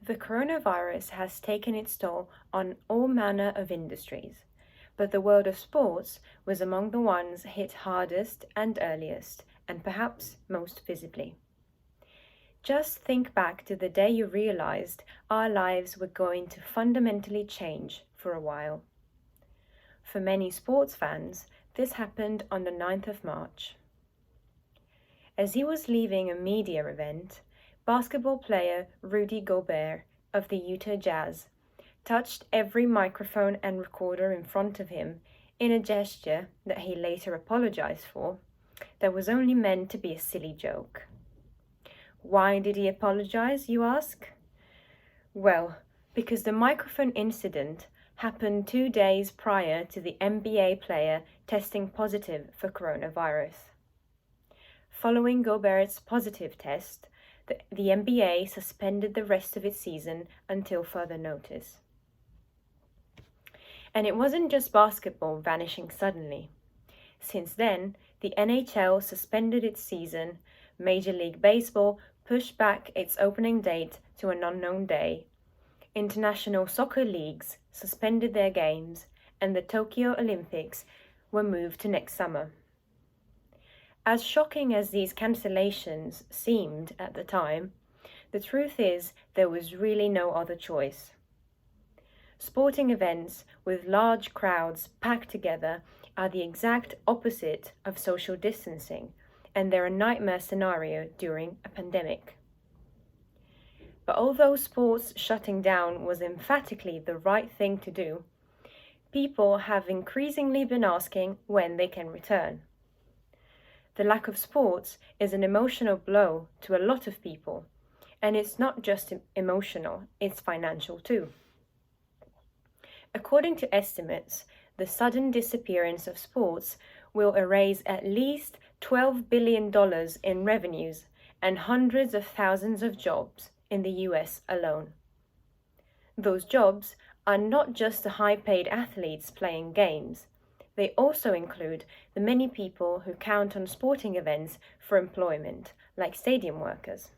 The coronavirus has taken its toll on all manner of industries, but the world of sports was among the ones hit hardest and earliest, and perhaps most visibly. Just think back to the day you realized our lives were going to fundamentally change for a while. For many sports fans, this happened on the 9th of March. As he was leaving a media event, basketball player Rudy Gobert of the Utah Jazz touched every microphone and recorder in front of him in a gesture that he later apologized for that was only meant to be a silly joke. Why did he apologize, you ask? Well, because the microphone incident happened 2 days prior to the NBA player testing positive for coronavirus. Following Gobert's positive test, the NBA suspended the rest of its season until further notice. And it wasn't just basketball vanishing suddenly. Since then, the NHL suspended its season, Major League Baseball pushed back its opening date to an unknown day, international soccer leagues suspended their games, and the Tokyo Olympics were moved to next summer. As shocking as these cancellations seemed at the time, the truth is there was really no other choice. Sporting events with large crowds packed together are the exact opposite of social distancing, and they're a nightmare scenario during a pandemic. But although sports shutting down was emphatically the right thing to do, people have increasingly been asking when they can return. The lack of sports is an emotional blow to a lot of people, and it's not just emotional, it's financial too. According to estimates, the sudden disappearance of sports will erase at least $12 billion in revenues and hundreds of thousands of jobs in the US alone. Those jobs are not just the high-paid athletes playing games. They also include the many people who count on sporting events for employment, like stadium workers.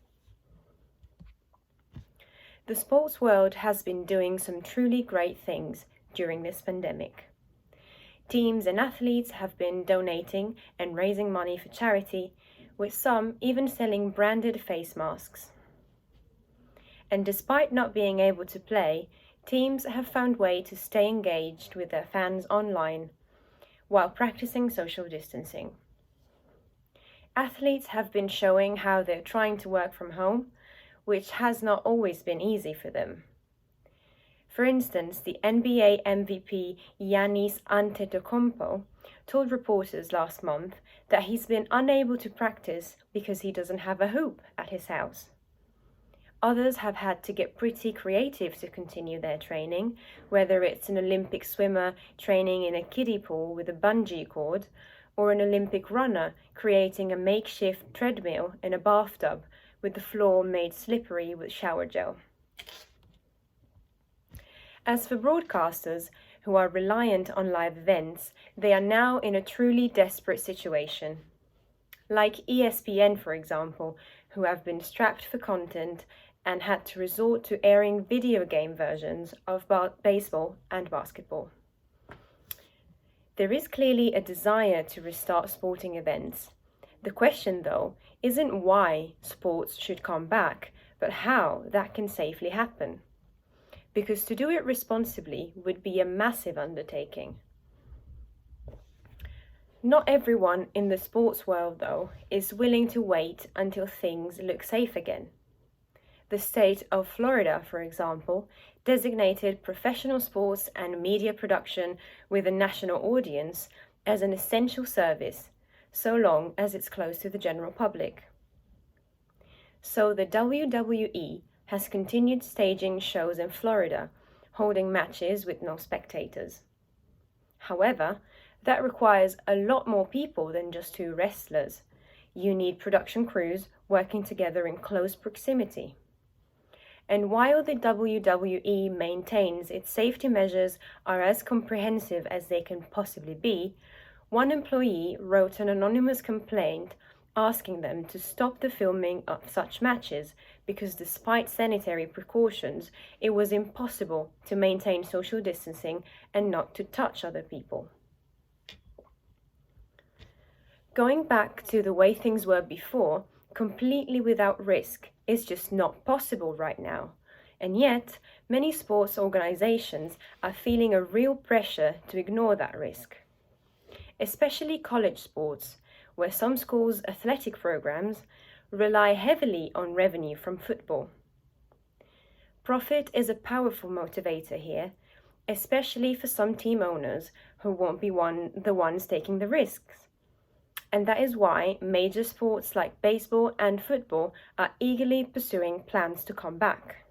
The sports world has been doing some truly great things during this pandemic. Teams and athletes have been donating and raising money for charity, with some even selling branded face masks. And despite not being able to play, teams have found ways to stay engaged with their fans online while practicing social distancing. Athletes have been showing how they're trying to work from home, which has not always been easy for them. For instance, the NBA MVP Giannis Antetokounmpo told reporters last month that he's been unable to practice because he doesn't have a hoop at his house. Others have had to get pretty creative to continue their training, whether it's an Olympic swimmer training in a kiddie pool with a bungee cord, or an Olympic runner creating a makeshift treadmill in a bathtub with the floor made slippery with shower gel. As for broadcasters who are reliant on live events, they are now in a truly desperate situation. Like ESPN, for example, who have been strapped for content and had to resort to airing video game versions of baseball and basketball. There is clearly a desire to restart sporting events. The question, though, isn't why sports should come back, but how that can safely happen. Because to do it responsibly would be a massive undertaking. Not everyone in the sports world, though, is willing to wait until things look safe again. The state of Florida, for example, designated professional sports and media production with a national audience as an essential service, so long as it's close to the general public. So the WWE has continued staging shows in Florida, holding matches with no spectators. However, that requires a lot more people than just 2 wrestlers. You need production crews working together in close proximity. And while the WWE maintains its safety measures are as comprehensive as they can possibly be, one employee wrote an anonymous complaint asking them to stop the filming of such matches because despite sanitary precautions, it was impossible to maintain social distancing and not to touch other people. Going back to the way things were before, completely without risk, is just not possible right now. And yet, many sports organizations are feeling a real pressure to ignore that risk. Especially college sports, where some schools' athletic programs rely heavily on revenue from football. Profit is a powerful motivator here, especially for some team owners who won't be the ones taking the risks. And that is why major sports like baseball and football are eagerly pursuing plans to come back.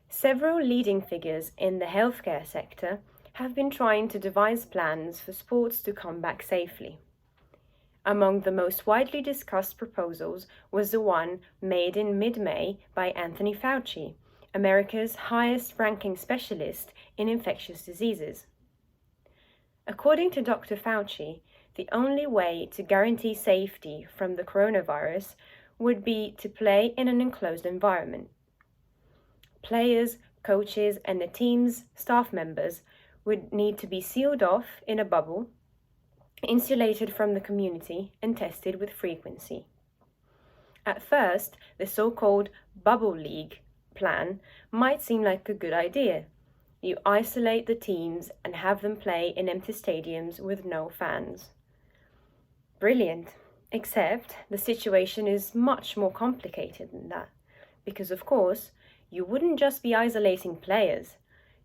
Several leading figures in the healthcare sector have been trying to devise plans for sports to come back safely. Among the most widely discussed proposals was the one made in mid-May by Anthony Fauci, America's highest-ranking specialist in infectious diseases. According to Dr. Fauci, the only way to guarantee safety from the coronavirus would be to play in an enclosed environment. Players, coaches, and the team's staff members would need to be sealed off in a bubble, insulated from the community, and tested with frequency. At first, the so-called bubble league plan might seem like a good idea. You isolate the teams and have them play in empty stadiums with no fans. Brilliant, except the situation is much more complicated than that, because of course, you wouldn't just be isolating players.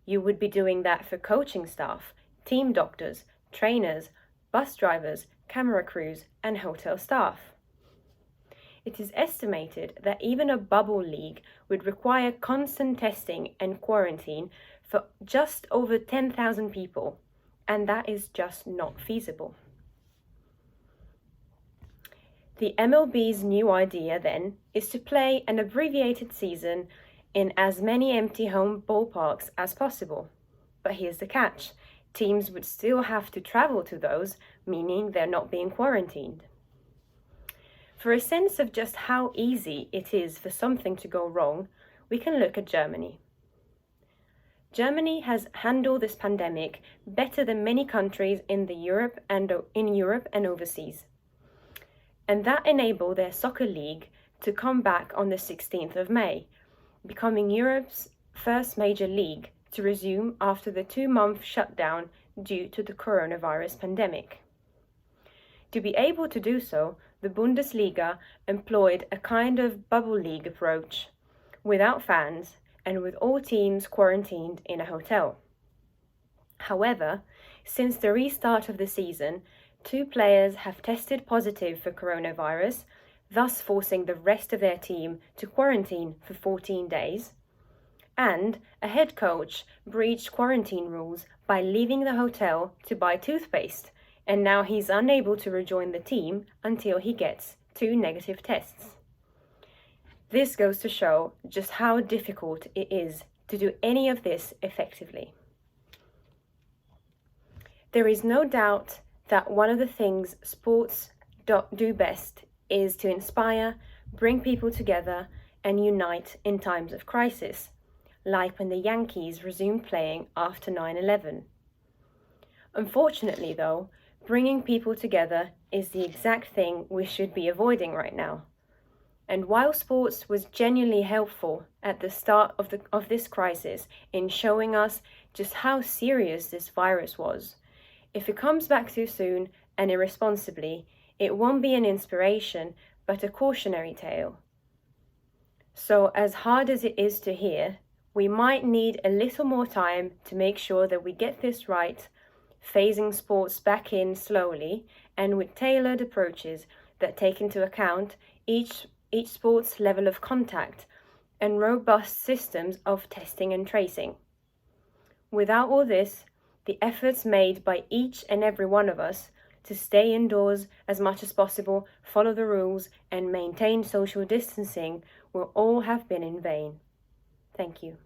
You would be doing that for coaching staff, team doctors, trainers, bus drivers, camera crews, and hotel staff. It is estimated that even a bubble league would require constant testing and quarantine for just over 10,000 people, and that is just not feasible. The MLB's new idea, then, is to play an abbreviated season in as many empty home ballparks as possible. But here's the catch. Teams would still have to travel to those, meaning they're not being quarantined. For a sense of just how easy it is for something to go wrong, we can look at Germany. Germany has handled this pandemic better than many countries in Europe and overseas. And that enabled their soccer league to come back on the 16th of May, becoming Europe's first major league to resume after the 2-month shutdown due to the coronavirus pandemic. To be able to do so, the Bundesliga employed a kind of bubble league approach, without fans and with all teams quarantined in a hotel. However, since the restart of the season, 2 players have tested positive for coronavirus, thus forcing the rest of their team to quarantine for 14 days. And a head coach breached quarantine rules by leaving the hotel to buy toothpaste, and now he's unable to rejoin the team until he gets 2 negative tests. This goes to show just how difficult it is to do any of this effectively. There is no doubt that one of the things sports do best is to inspire, bring people together, and unite in times of crisis, like when the Yankees resumed playing after 9/11. Unfortunately, though, bringing people together is the exact thing we should be avoiding right now. And while sports was genuinely helpful at the start of this crisis in showing us just how serious this virus was, if it comes back too soon and irresponsibly, it won't be an inspiration, but a cautionary tale. So as hard as it is to hear, we might need a little more time to make sure that we get this right, phasing sports back in slowly and with tailored approaches that take into account each sport's level of contact and robust systems of testing and tracing. Without all this, the efforts made by each and every one of us to stay indoors as much as possible, follow the rules, and maintain social distancing will all have been in vain. Thank you.